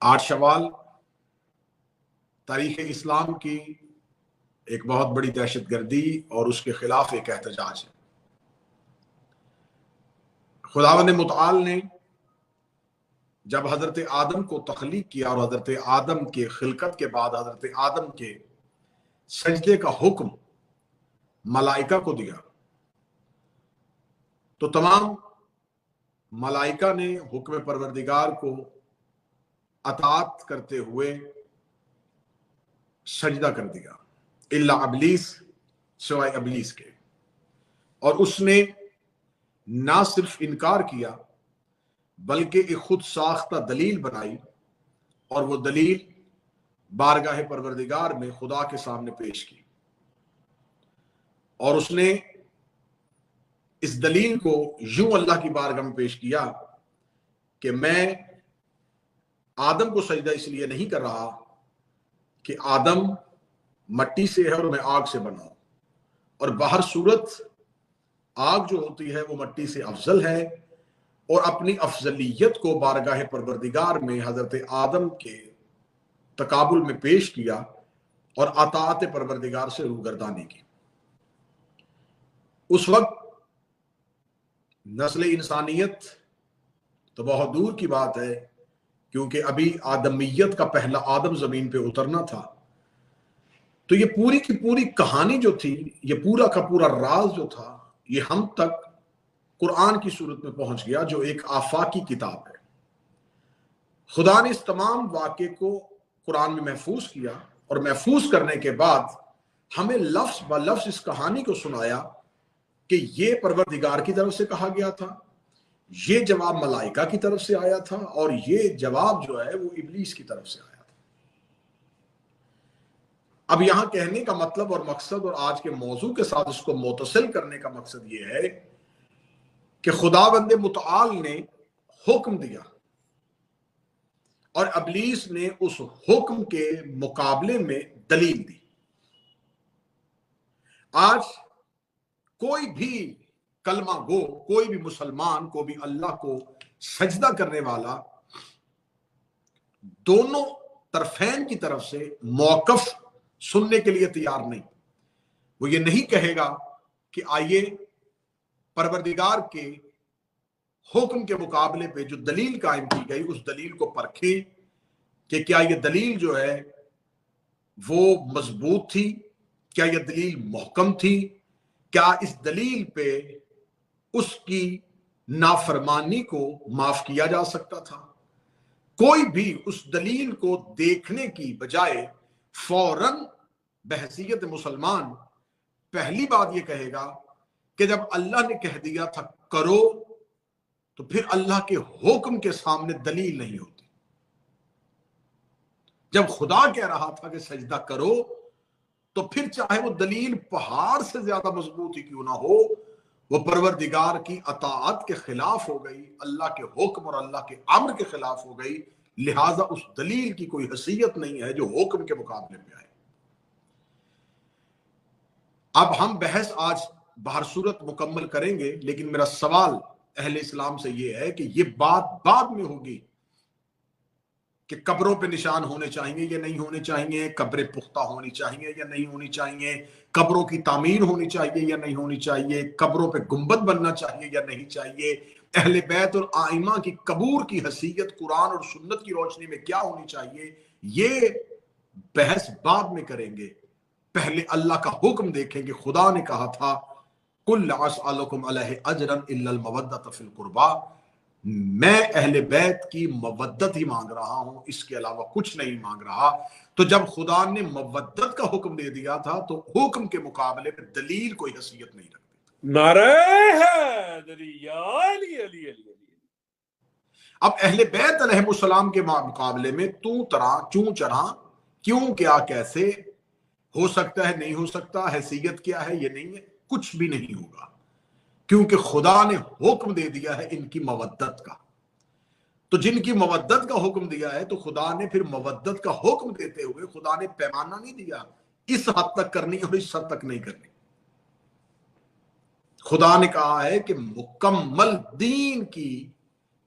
8 शवाल तारीख इस्लाम की एक बहुत बड़ी दहशतगर्दी और उसके खिलाफ एक एहतजाज है। खुदावंद मुतआल ने जब हजरत आदम को तख्लीक किया और हजरत आदम के खिलकत के बाद हजरत आदम के सजदे का हुक्म मलाइका को दिया, तो तमाम मलाइका ने हुक्म परवरदिगार को अतात करते हुए सजदा कर दिया, इल्ला अबलीस, सिवाय अबलीस के। और उसने ना सिर्फ इनकार किया बल्कि एक खुद साख्ता दलील बनाई, और वो दलील बारगाह परवरदिगार में खुदा के सामने पेश की। और उसने इस दलील को यूं अल्लाह की बारगाह में पेश किया कि मैं आदम को सजदा इसलिए नहीं कर रहा कि आदम मट्टी से है और मैं आग से बना हूं, और बाहर सूरत आग जो होती है वो मट्टी से अफजल है, और अपनी अफजलियत को बारगाह परवरदिगार में हजरत आदम के तकाबुल में पेश किया और अताअत परवरदिगार से रूगर्दानी की। उस वक्त नस्ल इंसानियत तो बहुत दूर की बात है, क्योंकि अभी आदमियत का पहला आदम जमीन पे उतरना था। तो ये पूरी की पूरी कहानी जो थी, ये पूरा का पूरा राज जो था, ये हम तक कुरान की सूरत में पहुंच गया, जो एक आफाकी किताब है। खुदा ने इस तमाम वाक़े को कुरान में महफूज किया, और महफूज करने के बाद हमें लफ्ज ब लफ्ज इस कहानी को सुनाया कि ये परवरदिगार की तरफ से कहा गया था, ये जवाब मलाइका की तरफ से आया था, और ये जवाब जो है वो इब्लीस की तरफ से आया था। अब यहां कहने का मतलब और मकसद, और आज के मौजू के साथ इसको मुतसिल करने का मकसद ये है कि खुदावंद मुतआल ने हुक्म दिया और इब्लीस ने उस हुक्म के मुकाबले में दलील दी। आज कोई भी कलमा गो, कोई भी मुसलमान को भी अल्लाह को सजदा करने वाला दोनों तरफैन की तरफ से मौकफ सुनने के लिए तैयार नहीं। वो ये नहीं कहेगा कि आइए परवरदिगार के हुक्म के मुकाबले पे जो दलील कायम की गई उस दलील को परखें कि क्या ये दलील जो है वो मजबूत थी, क्या ये दलील मुहकम थी, क्या इस दलील पे उसकी नाफरमानी को माफ किया जा सकता था। कोई भी उस दलील को देखने की बजाय फौरन बहसीयत मुसलमान पहली बात ये कहेगा कि जब अल्लाह ने कह दिया था करो, तो फिर अल्लाह के हुक्म के सामने दलील नहीं होती। जब खुदा कह रहा था कि सजदा करो, तो फिर चाहे वो दलील पहाड़ से ज्यादा मजबूत ही क्यों ना हो, वो परवरदिगार की अताअत के खिलाफ हो गई, अल्लाह के हुक्म और अल्लाह के अम्र के खिलाफ हो गई। लिहाजा उस दलील की कोई हैसियत नहीं है जो हुक्म के मुकाबले में आए। अब हम बहस आज बाहर सूरत मुकम्मल करेंगे, लेकिन मेरा सवाल अहले इस्लाम से यह है कि यह बात बाद में होगी कि कब्रों पे निशान होने चाहिए या नहीं होने चाहिए, कब्रें पुख्ता होनी चाहिए या नहीं होनी चाहिए, कब्रों की तामीर होनी चाहिए या नहीं होनी चाहिए, कब्रों पे गुंबद बनना चाहिए या नहीं चाहिए, अहले बैत और आइमा की कबूर की हैसियत कुरान और सुन्नत की रोशनी में क्या होनी चाहिए, ये बहस बाद में करेंगे। पहले अल्लाह का हुक्म देखेंगे। खुदा ने कहा था कुल असअलुकुम अलैहि अजरन इल्लल मवद्दत फिल कुर्बा, मैं अहले बैत की मवद्दत ही मांग रहा हूं, इसके अलावा कुछ नहीं मांग रहा। तो जब खुदा ने मवद्दत का हुक्म दे दिया था तो हुक्म के मुकाबले में दलील कोई हैसियत नहीं रखती। नारे हैदरी अली अली अली। अब अहले बैत अलैहिमुस्सलाम के मुकाबले में तू तरा चूं चरा क्यों क्या कैसे हो सकता है, नहीं हो सकता, हैसियत क्या है, ये नहीं है, कुछ भी नहीं होगा, क्योंकि खुदा ने हुक्म दे दिया है इनकी मवद्दत का। तो जिनकी मवद्दत का हुक्म दिया है, तो खुदा ने फिर मवद्दत का हुक्म देते हुए खुदा ने पैमाना नहीं दिया इस हद तक करनी और इस हद तक नहीं करनी। खुदा ने कहा है कि मुकम्मल दीन की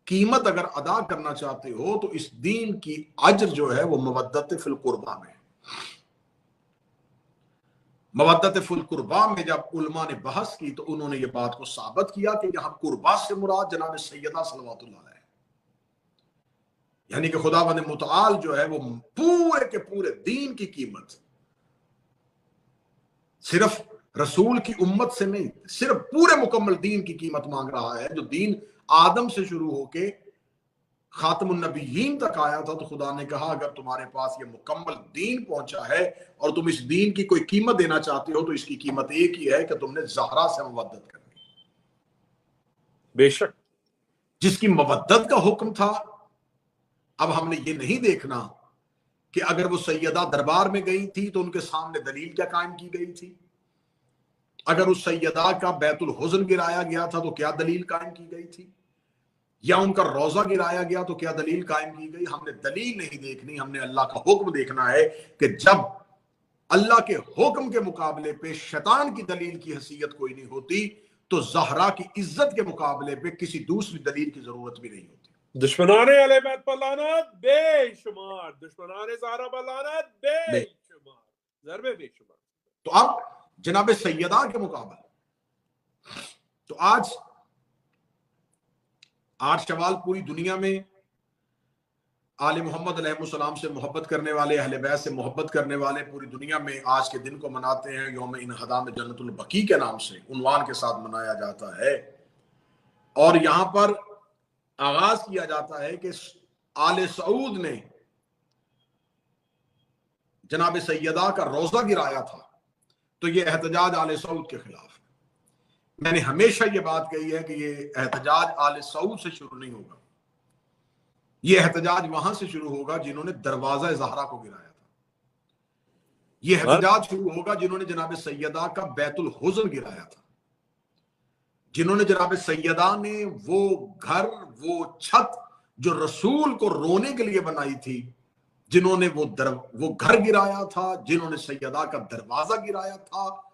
कीमत अगर अदा करना चाहते हो तो इस दीन की अज्र जो है वो मवद्दत फिल कुर्बा में। मवद्दत फिल कुर्बा में जब उलमा ने बहस की तो उन्होंने ये बात को साबित किया कि यहां कुर्बा से मुराद जनाब सैयदा सल्लल्लाहु अलैहि, यानी कि खुदावंद मुतआल जो है वो पूरे के पूरे दीन की कीमत सिर्फ रसूल की उम्मत से नहीं, सिर्फ पूरे मुकम्मल दीन की कीमत मांग रहा है। जो दीन आदम से शुरू होके खातमुन नबीयीन तक आया था, तो खुदा ने कहा अगर तुम्हारे पास ये मुकम्मल दीन पहुंचा है और तुम इस दीन की कोई कीमत देना चाहते हो तो इसकी कीमत एक ही है कि तुमने ज़हरा से मवद्दत करनी। बेशक जिसकी मवद्दत का हुक्म था, अब हमने ये नहीं देखना कि अगर वो सैयदा दरबार में गई थी तो उनके सामने दलील क्या कायम की गई थी, अगर उस सैयदा का बैतुल हुज़्न गिराया गया था तो क्या दलील कायम की गई थी, या उनका रोजा गिराया गया तो क्या दलील कायम की गई। हमने दलील नहीं देखनी, हमने अल्लाह का हुक्म देखना है कि जब अल्लाह के हुक्म के मुकाबले पे शैतान की दलील की हैसियत कोई नहीं होती तो ज़हरा की इज्जत के मुकाबले पे किसी दूसरी दलील की जरूरत भी नहीं होती। दुश्मनाने अहले बैत पर लानत बेशुमार, दुश्मनाने ज़हरा पर लानत बेशुमार, ज़रबे बेशुमार। तो अब जनाब सैयदा के मुकाबले तो आज 8 शवाल पूरी दुनिया में आले मोहम्मद अलैहिस्सलाम से मोहब्बत करने वाले, अहले बैत से मोहब्बत करने वाले पूरी दुनिया में आज के दिन को मनाते हैं। यौम इनहदाम जन्नतुल बकी के नाम से उन्वान के साथ मनाया जाता है और यहां पर आगाज किया जाता है कि आले सऊद ने जनाब सैयदा का रोजा गिराया था, तो ये एहतजाज आले सऊद के खिलाफ है। मैंने हमेशा ये बात कही है कि ये एहतजाज आले सऊद से शुरू नहीं होगा, ये एहतजाज वहां से शुरू होगा जिन्होंने दरवाजा ज़हरा को गिराया था। ये एहतजाज शुरू होगा जिन्होंने जनाब सैयदा का बैतुल हुज़्न गिराया था, जिन्होंने जनाब सैयदा ने वो घर, वो छत जो रसूल को रोने के लिए बनाई थी, जिन्होंने वो घर गिराया था, जिन्होंने सैयदा का दरवाजा गिराया था।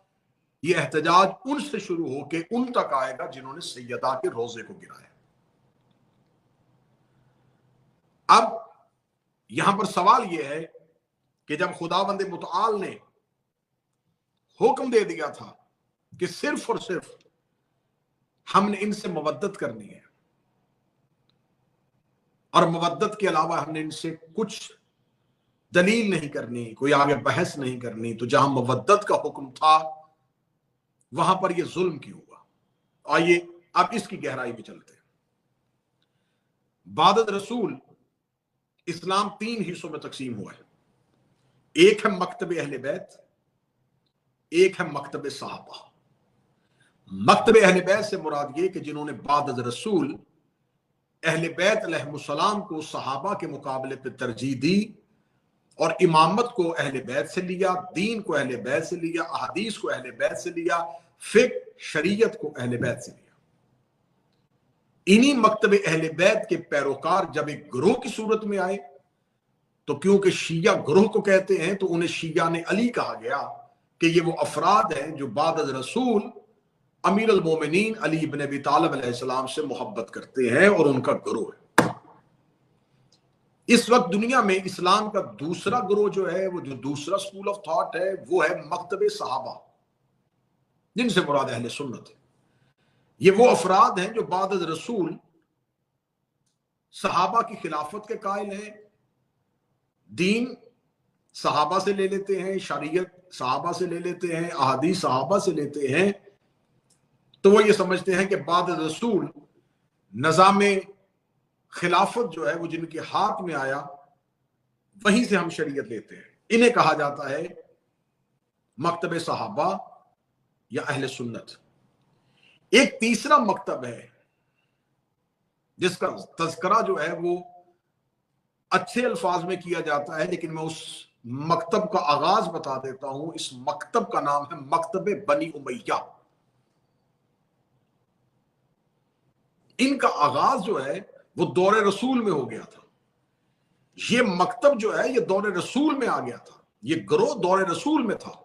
ये एहतजाज उनसे शुरू होके उन तक आएगा जिन्होंने सैयदा के रोजे को गिराया। अब यहां पर सवाल यह है कि जब खुदावंद मुतआल ने हुक्म दे दिया था कि सिर्फ और सिर्फ हमने इनसे मवद्दत करनी है और मवद्दत के अलावा हमने इनसे कुछ दलील नहीं करनी, कोई आगे बहस नहीं करनी, तो जहां मवद्दत का हुक्म था वहां पर यह जुल्म क्यों हुआ। आइए अब इसकी गहराई में चलते हैं। बादत रसूल इस्लाम 3 हिस्सों में तकसीम हुआ है। एक है मकतब अहले बैत, एक है मकतब सहाबा। मकतब अहले बैत से मुराद ये कि जिन्होंने बादत रसूल अहले बैत अलैहिस्सलाम को सहाबा के मुकाबले पे तरजीह दी और इमामत को अहले बैत से लिया, दीन को अहले बैत से लिया, अहादीस को अहले बैत से लिया, फिक्र शरीयत को अहले बैत से लिया। इन्हीं मकतब अहले बैत के पैरोकार जब एक ग्रोह की सूरत में आए तो क्योंकि शिया ग्रोह को कहते हैं तो उन्हें शिया ने अली कहा गया कि ये वो अफराद हैं जो बादत रसूल अमीर अल मोमिनीन अली इब्न अबी तालिब अलैहिस्सलाम से मोहब्बत करते हैं और उनका ग्रोह है। इस वक्त दुनिया में इस्लाम का दूसरा ग्रोह जो है, वो जो दूसरा स्कूल ऑफ थॉट है, वो है मकतब सहाबा, जिनसे मुराद अहले सुन्नत है। ये वो अफराद हैं जो बादत रसूल सहाबा की खिलाफत के कायल हैं, दीन सहाबा से ले लेते हैं, शरीयत सहाबा से ले लेते हैं, अहादीस सहाबा से लेते हैं, तो वो ये समझते हैं कि बादत रसूल निज़ाम खिलाफत जो है वो जिनके हाथ में आया वहीं से हम शरीयत लेते हैं। इन्हें कहा जाता है मकतब सहाबा या अहले सुन्नत। एक तीसरा मकतब है जिसका तज़किरा जो है वो अच्छे अल्फाज में किया जाता है, लेकिन मैं उस मकतब का आगाज बता देता हूं। इस मकतब का नाम है मकतब बनी उमैया। इनका आगाज जो है वो दौरे रसूल में हो गया था। ये मकतब जो है ये दौरे रसूल में आ गया था, ये ग्रोह दौरे रसूल में था।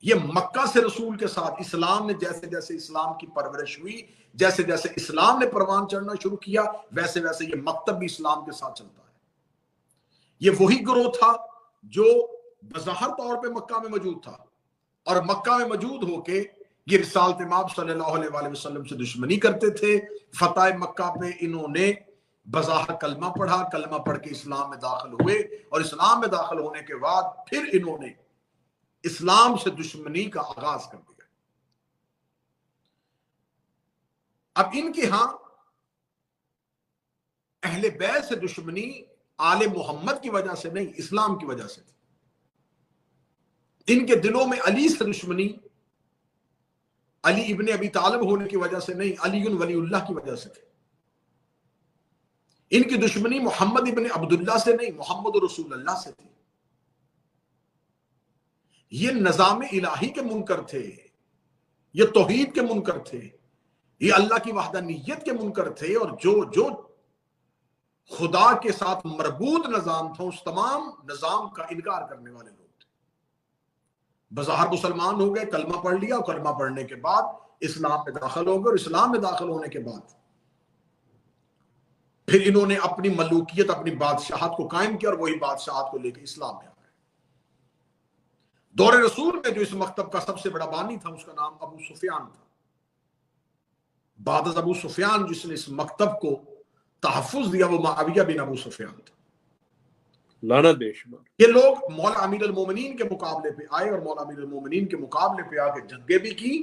ये मक्का से रसूल के साथ इस्लाम ने जैसे जैसे इस्लाम की परवरिश हुई, जैसे जैसे इस्लाम ने परवान चढ़ना शुरू किया, वैसे वैसे ये मकतब भी इस्लाम के साथ चलता है। ये वही ग्रोह था जो बज़ाहिर तौर पे मक्का में मौजूद था, और मक्का में मौजूद होके ये रिसालत इमाम सल्लल्लाहु अलैहि वसल्लम से दुश्मनी करते थे। फतह मक्का पे इन्होंने बज़ाहिर कलमा पढ़ा, कलमा पढ़ के इस्लाम में दाखिल हुए, और इस्लाम में दाखिल होने के बाद फिर इन्होंने इस्लाम से दुश्मनी का आगाज कर दिया। अब इनके यहां अहले बैत से दुश्मनी आले मोहम्मद की वजह से नहीं, इस्लाम की वजह से थी। इनके दिलों में अली से दुश्मनी अली इब्ने अबी तालिब होने की वजह से नहीं, अली वलीउल्लाह की वजह से थी। इनकी दुश्मनी मोहम्मद इब्ने अब्दुल्लाह से नहीं, मोहम्मद रसूलुल्लाह से थी। ये निजाम इलाही के मुनकर थे, ये तौहीद के मुनकर थे, ये अल्लाह की वहदानियत के मुनकर थे, और जो जो खुदा के साथ मरबूत निजाम था उस तमाम निजाम का इनकार करने वाले लोग थे। बज़ाहिर मुसलमान हो गए, कलमा पढ़ लिया, और कलमा पढ़ने के बाद इस्लाम में दाखिल हो गए, और इस्लाम में दाखिल होने के बाद फिर इन्होंने अपनी मलूकियत, अपनी बादशाहत को कायम किया, और वही बादशाहत को लेकर इस्लाम में आ गए। दौरे रसूल में जो इस मकतब का सबसे बड़ा बानी था उसका नाम अबू सुफियान था। बाद अबू सुफियान जिसने इस मकतब को तहफ़्फ़ुज़ दिया वो मुआविया बिन अबू सुफियान था। लानत बेशुमार। ये लोग मौला अमीर अल मोमिनीन के मुकाबले पे आए, और मौला अमीर अल मोमिनीन के मुकाबले पे आके जंगे भी की।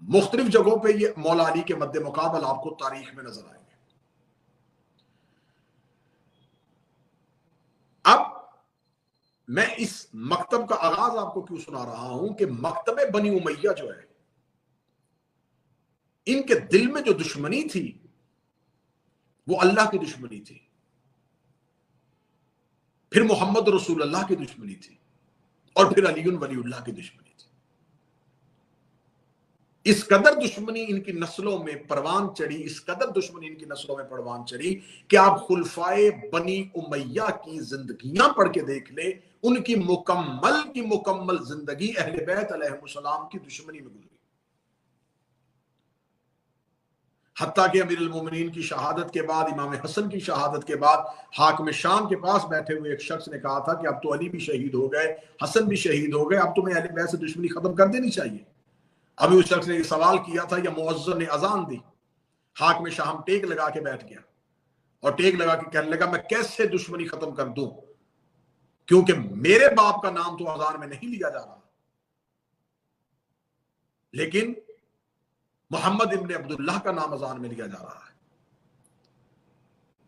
मुख्तलिफ जगहों पे ये मौला अली के मद्दे मुकाबल आपको तारीख में नजर आएंगे। अब मैं इस मकतब का आगाज आपको क्यों सुना रहा हूं कि मकतब बनी उमैया जो है, इनके दिल में जो दुश्मनी थी वो अल्लाह की दुश्मनी थी, फिर मोहम्मद रसूलुल्लाह की दुश्मनी थी, और फिर अली वलीउल्लाह की दुश्मनी थी। इस कदर दुश्मनी इनकी नस्लों में परवान चढ़ी, इस कदर दुश्मनी इनकी नस्लों में परवान चढ़ी कि आप खुलफाए बनी उमैया की जिंदगियां पढ़ के देख ले, उनकी मुकम्मल जिंदगी अहले बैत अलैहिस्सलाम की दुश्मनी में गुजरी। हत्ता कि अमीरुल मोमिनीन की शहादत के बाद, इमाम हसन की शहादत के बाद, हाकिम शाम के पास बैठे हुए एक शख्स ने कहा था कि अब तो अली भी शहीद हो गए, हसन भी शहीद हो गए, अब तुम्हें अहले बैत से दुश्मनी खत्म कर देनी चाहिए। अभी उस शख्स ने सवाल किया था या मुअज्जिन ने अजान दी। हाकिम शाम टेक लगा के बैठ गया, और टेक लगा के कहने लगा मैं कैसे दुश्मनी खत्म कर दूं, क्योंकि मेरे बाप का नाम तो अजान में नहीं लिया जा रहा, लेकिन मोहम्मद इब्ने अब्दुल्लाह का नाम अजान में लिया जा रहा है।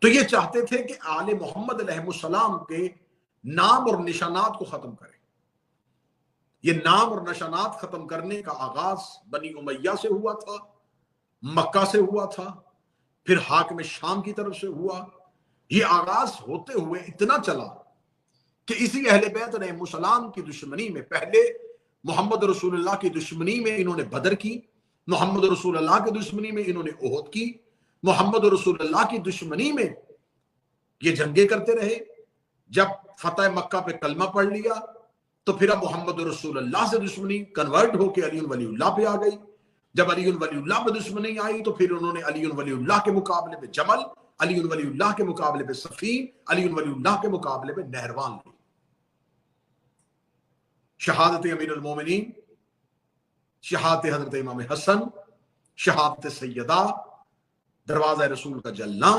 तो ये चाहते थे कि आले मोहम्मद अलैहिस्सलाम के नाम और निशानात को खत्म करें। ये नाम और निशानात खत्म करने का आगाज बनी उमैया से हुआ था, मक्का से हुआ था, फिर हाकिम शाम की तरफ से हुआ। ये आगाज होते हुए इतना चला कि इसी अहले बैत अलैहिस्सलाम की दुश्मनी में, पहले मोहम्मद रसूलुल्लाह की दुश्मनी में इन्होंने बदर की, मोहम्मद रसूलुल्लाह की दुश्मनी में इन्होंने ओहद की, मोहम्मद रसूलुल्लाह की दुश्मनी में ये जंगे करते रहे। जब फतेह मक्का पे कलमा पढ़ लिया तो फिर अब मोहम्मद रसूलुल्लाह से दुश्मनी कन्वर्ट होकर अली वलीउल्लाह पे आ गई। जब अली वलीउल्लाह पे दुश्मनी आई तो फिर उन्होंने अली वलीउल्लाह के मुकाबले पे जमल, अली वलीउल्लाह के मुकाबले पे सफीन, अली वलीउल्लाह के मुकाबले पे नहरवान ली। शहादत अमीर अल मोमिनीन, शहादत हजरत इमाम हसन, शहादत सैयदा, दरवाजा रसूल का जलना,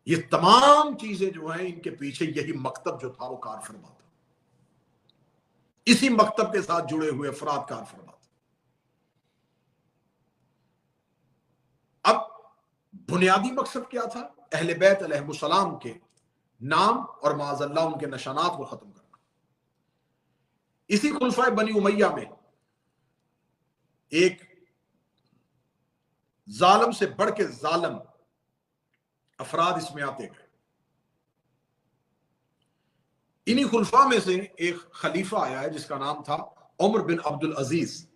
ये तमाम चीजें जो हैं इनके पीछे यही मकतब जो था वो कार फरमा था। इसी मकतब के साथ जुड़े हुए अफराद कार फरमा था। अब बुनियादी मकसद क्या था? अहले बैत अलैहिस्सलाम के नाम और माज़अल्लाह उनके निशानात को खत्म करना। इसी खुलफाए बनी उमैया में एक जालिम से बढ़ के जालिम अफराद इसमें आते गए। इन्हीं खुलफा में से एक खलीफा आया है जिसका नाम था उमर बिन अब्दुल अजीज,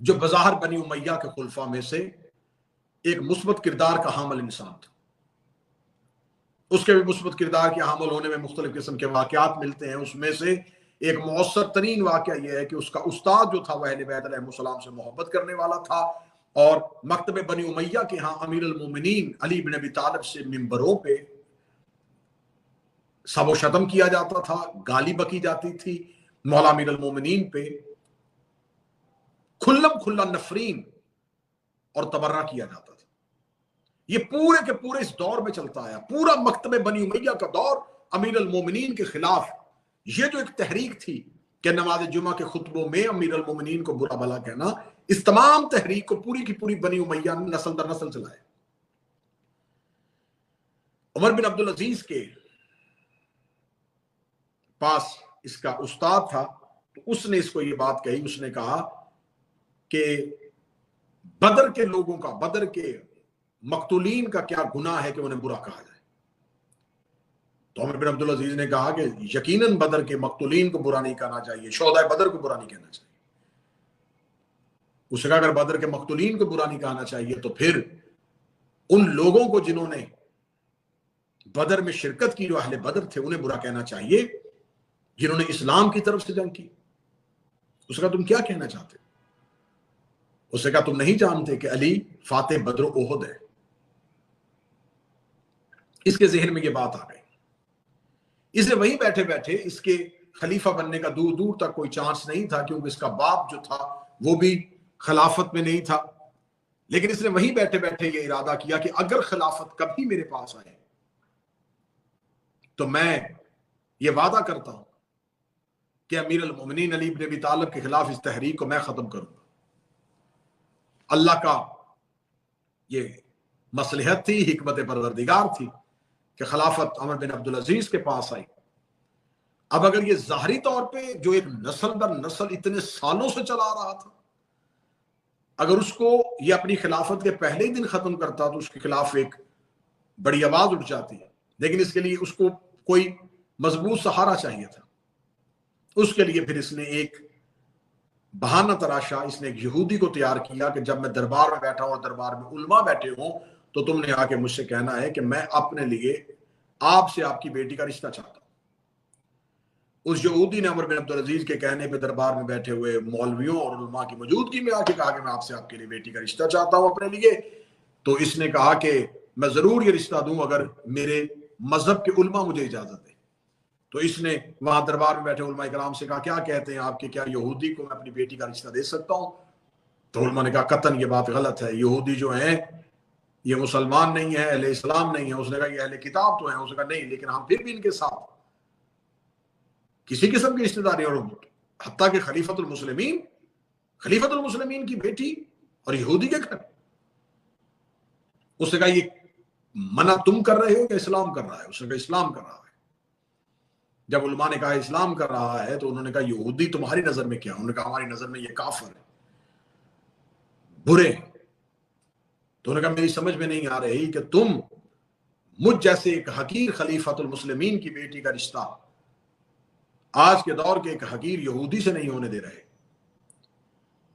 जो बज़ाहिर बनी उमैया के खुलफा में से एक मुस्बत किरदार का हामिल इंसान था। उसके भी मुस्बत किरदार के हामिल होने में मुख्तलिफ किस्म के वाक़यात मिलते हैं। उसमें से एक मौसर तरीन वाक़या यह है कि उसका उस्ताद जो था वह अहले बैत अलैहिस्सलाम से मोहब्बत करने वाला था और मकतब बनी उमैया के यहाँ अमीर अल मोमिनीन अली इब्न अबी तालिब से मिंबरों पे सबो शतम किया जाता था, गाली बकी जाती थी। मौला अमीर अल मोमिनीन पे खुल्लम खुल्ला नफरीन और तबर्रा किया जाता था। ये पूरे के पूरे इस दौर में चलता आया, पूरा मकतब बनी उमैया का दौर अमीर अल मोमिनीन के खिलाफ। ये जो एक तहरीक थी कि नमाज जुमा के खुतबों में अमीर अल मोमिनीन को बुरा भला कहना, इस तमाम तहरीक को पूरी की पूरी बनी उमैया ने नस्ल दर नस्ल चलाया। उमर बिन अब्दुल अजीज के पास इसका उस्ताद था, तो उसने इसको ये बात कही। उसने कहा कि बदर के लोगों का, बदर के मकतूलीन का क्या गुनाह है कि उन्हें बुरा कहा जाए। तो उमर बिन अब्दुल अजीज ने कहा कि यकीनन बदर के मकतूलीन को बुरा नहीं कहना चाहिए, शोहदाए बदर को बुरा नहीं कहना चाहिए। उसने कहा अगर बदर के मकतूलीन को बुरा नहीं कहना चाहिए तो फिर उन लोगों को जिन्होंने बदर में शिरकत की, जो अहले बदर थे, उन्हें बुरा कहना चाहिए, जिन्होंने इस्लाम की तरफ से जंग की। उसने कहा तुम क्या कहना चाहते? उसने कहा तुम नहीं जानते कि अली फातेह बद्र ओहद है। इसके जहन में ये बात आ गई। इसे वहीं बैठे बैठे इसके खलीफा बनने का दूर दूर तक कोई चांस नहीं था, क्योंकि इसका बाप जो था वो भी खिलाफत में नहीं था। लेकिन इसने वहीं बैठे बैठे ये इरादा किया कि अगर खिलाफत कभी मेरे पास आए तो मैं ये वादा करता हूं कि अमीर अल मोमिनीन अली इब्न अबी तालिब के खिलाफ इस तहरीक को मैं खत्म करूंगा। अल्लाह का ये मसलहत थी, हिकमत परवरदिगार थी कि खिलाफत उमर बिन अब्दुल अजीज के पास आई। अब अगर ये ज़ाहरी तौर पे जो एक नस्ल दर नस्ल इतने सालों से चला रहा था, अगर उसको ये अपनी खिलाफत के पहले ही दिन खत्म करता तो उसके खिलाफ एक बड़ी आवाज उठ जाती है। लेकिन इसके लिए उसको कोई मजबूत सहारा चाहिए था। उसके लिए फिर इसने एक बहाना तराशा, इसने एक यहूदी को तैयार किया कि जब मैं दरबार में बैठा हूं और दरबार में उलमा बैठे हों तो तुमने आके मुझसे कहना है कि मैं अपने लिए आपसे आपकी बेटी का रिश्ता चाहता हूं। उस यहूदी ने उमर बिन अब्दुल अजीज के कहने पे दरबार में बैठे हुए मौलवियों और उलमा की मौजूदगी में आके कहा कि मैं आपसे आपके लिए बेटी का रिश्ता चाहता हूं अपने लिए। तो इसने कहा कि मैं जरूर ये रिश्ता दूं अगर मेरे मजहब के उलमा मुझे इजाजत दे। तो इसने वहां दरबार में बैठे उलमा इकराम से कहा क्या कहते हैं आपके, क्या यहूदी को मैं अपनी बेटी का रिश्ता दे सकता हूं? तो उलमा ने कहा कतन ये बात गलत है, यहूदी जो है ये मुसलमान नहीं है, अहले इस्लाम नहीं है। उसने कहा ये अहले किताब तो है। उसने कहा नहीं, लेकिन हम फिर भी इनके साथ किसी किस्म की रिश्तेदारी, और हत्ता के खलीफतुल मुस्लिमीन की बेटी और यहूदी के घर। उसने कहा ये मना तुम कर रहे हो कि इस्लाम कर रहा है? उसने कहा इस्लाम कर रहा है। जब उलमा ने कहा इस्लाम कर रहा है तो उन्होंने कहा यहूदी तुम्हारी नजर में क्या? उन्होंने कहा हमारी नजर में ये काफिर है, बुरे हैं। तो उन्होंने कहा मेरी समझ में नहीं आ रही कि तुम मुझ जैसे एक हकीर खलीफतुल मुस्लिमीन की बेटी का रिश्ता आज के दौर के एक हकीर यहूदी से नहीं होने दे रहे,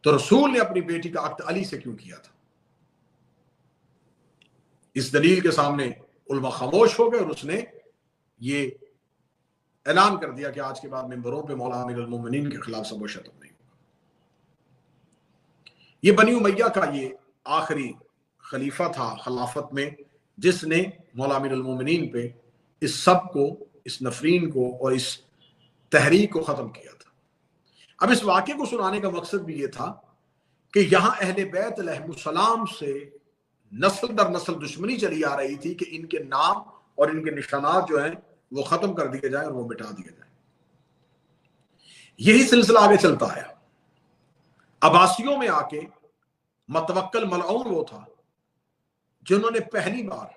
तो रसूल ने अपनी बेटी का अक्द अली से क्यों किया था? इस दलील के सामने उलमा खामोश हो गए और उसने ये ऐलान कर दिया कि आज के बाद मिंबरों पे मौला अमीर अल मोमिनीन के खिलाफ सबो शतम नहीं होगा। ये बनी उमैया का ये आखिरी खलीफा था खिलाफत में जिसने मौला अमीर अल मोमिनीन पे इस सब को, इस नफरीन को और इस तहरीक को खत्म किया था। अब इस वाक़े को सुनाने का मकसद भी ये था कि यहां अहले बैत अलैहिस्सलाम से नस्ल दर नस्ल दुश्मनी चली आ रही थी कि इनके नाम और इनके निशानात जो हैं वो खत्म कर दिए जाए और वो मिटा दिए जाए। यही सिलसिला आगे चलता आया। अब्बासियों में आके मतवक्कल मलऊन वो था जिन्होंने पहली बार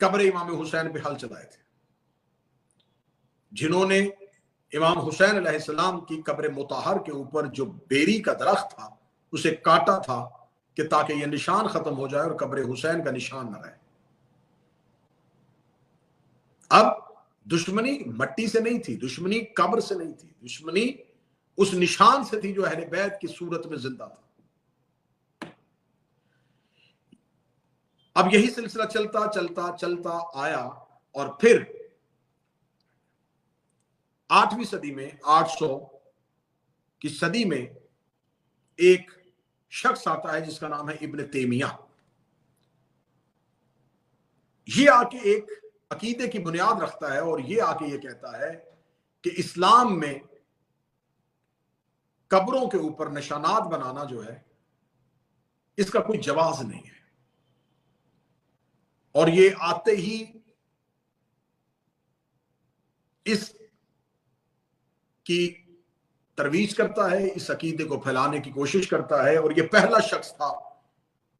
कब्र इमाम हुसैन पे हल चलाए थे, जिन्होंने इमाम हुसैन अलैहिस्सलाम की कब्र मुताहर के ऊपर जो बेरी का दरख्त था उसे काटा था कि ताकि यह निशान खत्म हो जाए और कब्र हुसैन का निशान न रहे। अब दुश्मनी मट्टी से नहीं थी, दुश्मनी कब्र से नहीं थी, दुश्मनी उस निशान से थी जो अहले बैत की सूरत में जिंदा था। अब यही सिलसिला चलता चलता चलता आया और फिर 8वीं सदी में, 800 की सदी में एक शख्स आता है जिसका नाम है इब्न तैमिया। ये आके एक अकीदे की बुनियाद रखता है और ये आके ये कहता है कि इस्लाम में कब्रों के ऊपर निशानात बनाना जो है इसका कोई जवाज नहीं है। और ये आते ही इस की तरवीज करता है, इस अकीदे को फैलाने की कोशिश करता है। और ये पहला शख्स था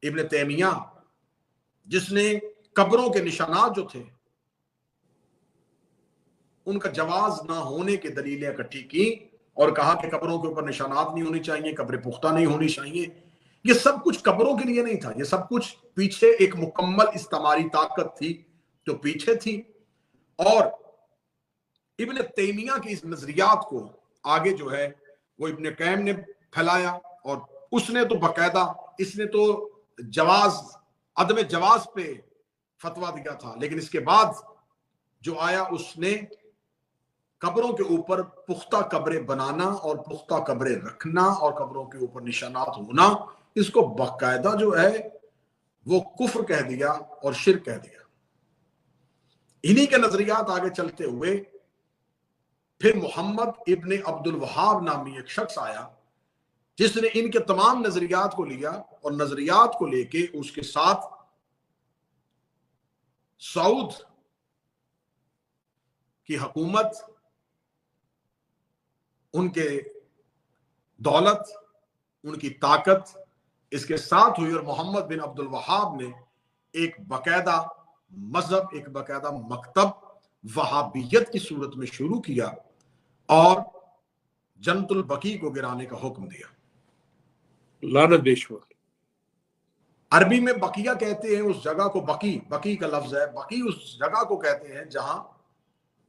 इब्न तैमिया जिसने कब्रों के निशानात जो थे उनका जवाज ना होने की दलीलें इकट्ठी की और कहा कि कब्रों के ऊपर निशानात नहीं होनी चाहिए, कब्रें पुख्ता नहीं होनी चाहिए। ये सब कुछ कब्रों के लिए नहीं था, ये सब कुछ पीछे एक मुकम्मल इस्तेमारी ताकत थी जो पीछे थी। और इब्न तैमिया की इस नजरियात को आगे जो है वो इब्न कैम ने फैलाया और उसने तो बाकायदा इसने तो जवाज, अदम जवाज पे फतवा दिया था। लेकिन इसके बाद जो आया उसने कब्रों के ऊपर पुख्ता कब्रें बनाना और पुख्ता कब्रें रखना और कब्रों के ऊपर निशानात होना, इसको बाकायदा जो है वो कुफ्र कह दिया और शिर्क कह दिया। इन्हीं के नजरियात आगे चलते हुए फिर मोहम्मद इब्ने अब्दुल वहाब नामी एक शख्स आया जिसने इनके तमाम नजरियात को लिया और नजरियात को लेके उसके साथ सऊद की हुकूमत, उनके दौलत, उनकी ताकत इसके साथ हुई। और मोहम्मद बिन अब्दुल वहाब ने एक बाकायदा मजहब, एक बाकायदा मकतब वहाबियत की सूरत में शुरू किया और जन्नतुल बकी को गिराने का हुक्म दिया। लानत बेशुमार। अरबी में बकिया कहते हैं उस जगह को, बकी का लफ्ज है, बकी उस जगह को कहते हैं जहां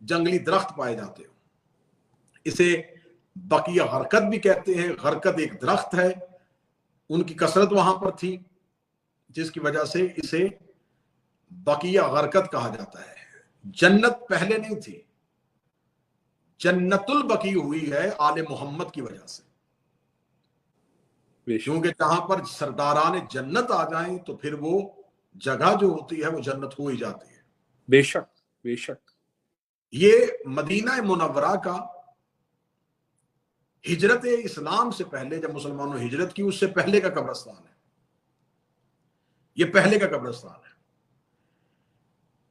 जंगली दरख्त पाए जाते हो। इसे बकिया गरकत भी कहते हैं। गरकत एक दरख्त है, उनकी कसरत वहां पर थी जिसकी वजह से इसे बकिया गरकत कहा जाता है। जन्नत पहले नहीं थी, जन्नतुल बकी हुई है आले मोहम्मद की वजह से, क्योंकि जहां पर सरदारान जन्नत आ जाएं तो फिर वो जगह जो होती है वो जन्नत हो ही जाती है। बेशक बेशक। ये मदीना मुनव्वरा का हिजरत इस्लाम से पहले, जब मुसलमानों ने हिजरत की, उससे पहले का कब्रिस्तान है। ये पहले का कब्रिस्तान है।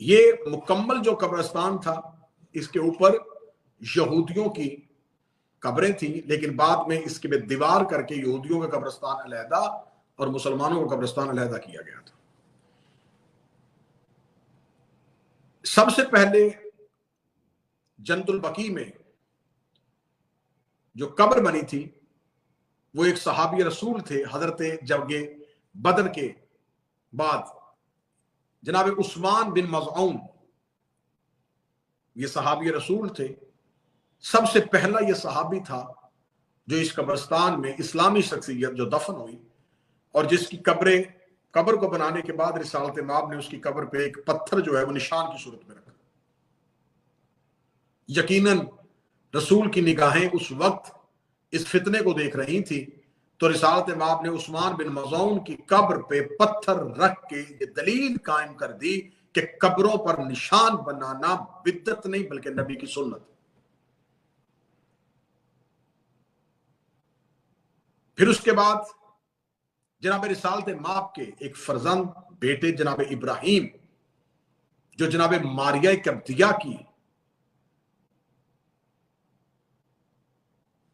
ये मुकम्मल जो कब्रिस्तान था इसके ऊपर यहूदियों की कब्रें थी, लेकिन बाद में इसके में दीवार करके यहूदियों का कब्रिस्तान अलहदा और मुसलमानों का कब्रिस्तान अलहदा किया गया था। सबसे पहले जन्नतुल बकी में जो कब्र बनी थी वो एक सहाबी रसूल थे, हजरत जंगे बदर के बाद जनाब उस्मान बिन मज़ऊन, ये सहाबी रसूल थे। सबसे पहला ये सहाबी था जो इस कब्रिस्तान में इस्लामी शख्सियत जो दफन हुई और जिसकी कब्र को बनाने के बाद रिसालत माब ने उसकी कब्र पे एक पत्थर जो है वो निशान की सूरत में रखा। यकीनन रसूल की निगाहें उस वक्त इस फितने को देख रही थी, तो रिसालत माब ने उस्मान बिन मज़ऊन की कब्र पे पत्थर रख के ये दलील कायम कर दी कि कब्रों पर निशान बनाना बिद्दत नहीं बल्कि नबी की सुन्नत। फिर उसके बाद जनाब रिसालत माब के एक फर्जंद बेटे जनाब इब्राहिम, जो जनाब मारिया कब्तिया की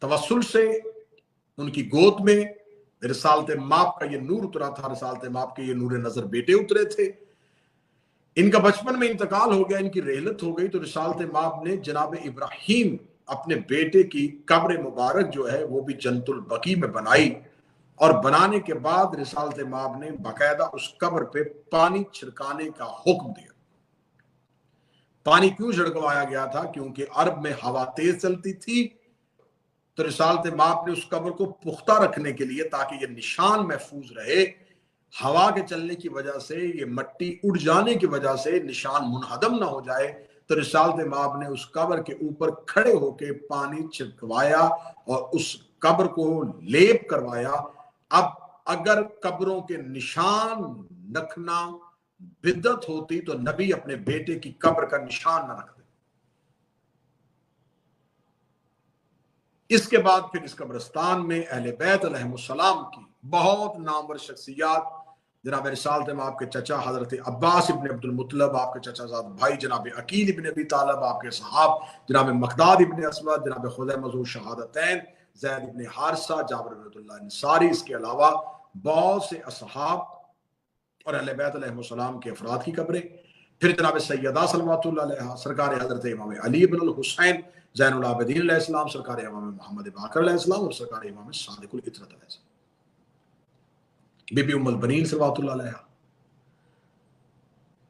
तवस्सुल से उनकी गोद में रिसालत माब का ये नूर उतरा था, रिसालत माब के ये नूर नजर बेटे उतरे थे। इनका बचपन में इंतकाल हो गया, इनकी रेहलत हो गई, तो रिसालत माब ने जनाब इब्राहिम अपने बेटे की कब्र मुबारक जो है वो भी जन्नतुल बकी में बनाई। और बनाने के बाद रिसालत माब ने बाकायदा उस कब्र पे पानी छिड़काने का हुक्म दिया। पानी क्यों छिड़कवाया गया था? क्योंकि अरब में हवा तेज चलती थी, तो रिसालत माब ने उस कब्र को पुख्ता रखने के लिए, ताकि ये निशान महफूज रहे, हवा के चलने की वजह से, ये मट्टी उड़ जाने की वजह से निशान मुनहदम ना हो जाए, तो रिसालत माब ने उस कब्र के ऊपर खड़े होके पानी छिड़कवाया और उस कब्र को लेप करवाया। अब अगर कब्रों के निशान रखना बिदअत होती तो नबी अपने बेटे की कब्र का निशान न रखते। इसके बाद फिर इस कब्रिस्तान में अहले बैत अलैहिमुस्सलाम की बहुत नामवर शख्सियात, जनाब रिसालत में आपके चचा हजरत अब्बास इब्न अब्दुल मुत्तलब, आपके चचाजाद भाई जनाब अकील इब्न अबी तालिब, आपके सहाब जनाब मकदाद इब्न अस्वद, जनाब खुज़ैमा ज़ू शहादतैन, ज़ैद इब्न हारिसा, जाबिर इब्न अब्दुल्लाह अंसारी, इसके अलावा बहुत से असहाब और अहले बैत अलैहिमुस्सलाम के अफराद की कब्रें। फिर जनाब सैयदा सल्लल्लाहु अलैहा सरकार हजरत इमाम अली इब्न हुसैन ज़ैनुल आबिदीन अलैहिस्सलाम, सरकार इमाम मोहम्मद बाक़र अलैहिस्सलाम और सरकार इमाम सादिकुल इतरत अलैहिस्सलाम, बीबी उम्मुल बनीन सल्लल्लाहु अलैहा।